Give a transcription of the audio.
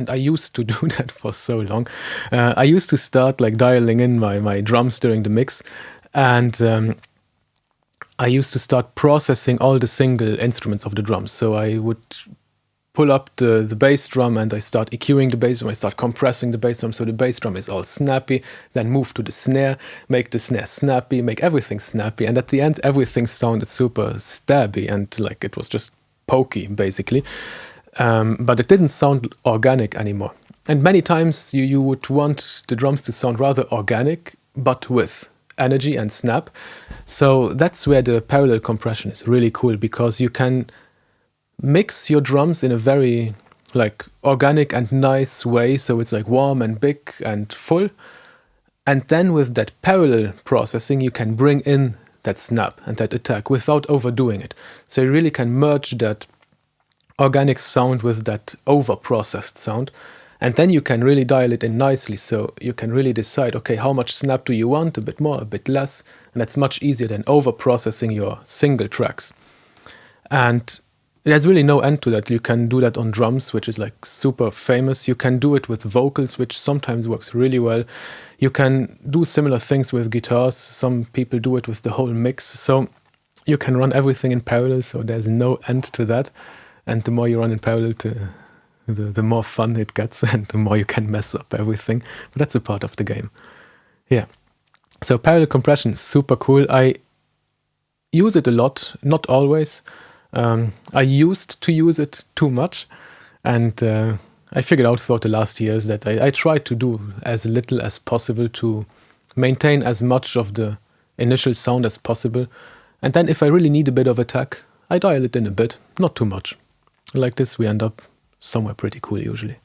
And I used to do that for so long. I used to start like dialing in my drums during the mix, and I used to start processing all the single instruments of the drums. So I would pull up the bass drum and I start EQing the bass drum, I start compressing the bass drum so the bass drum is all snappy, then move to the snare, make the snare snappy, make everything snappy, and at the end everything sounded super stabby and like it was just pokey basically. But it didn't sound organic anymore. And many times you would want the drums to sound rather organic, but with energy and snap. So that's where the parallel compression is really cool, because you can mix your drums in a very like organic and nice way, so it's like warm and big and full. And then with that parallel processing, you can bring in that snap and that attack without overdoing it. So you really can merge that organic sound with that over-processed sound. And then you can really dial it in nicely. So you can really decide, okay, how much snap do you want? A bit more, a bit less. And that's much easier than over-processing your single tracks. And there's really no end to that. You can do that on drums, which is like super famous. You can do it with vocals, which sometimes works really well. You can do similar things with guitars. Some people do it with the whole mix. So you can run everything in parallel, so there's no end to that. And the more you run in parallel, the more fun it gets and the more you can mess up everything. But that's a part of the game. Yeah. So parallel compression is super cool. I use it a lot, not always. I used to use it too much, and I figured out throughout the last years that I try to do as little as possible to maintain as much of the initial sound as possible. And then if I really need a bit of attack, I dial it in a bit, not too much. Like this, we end up somewhere pretty cool usually.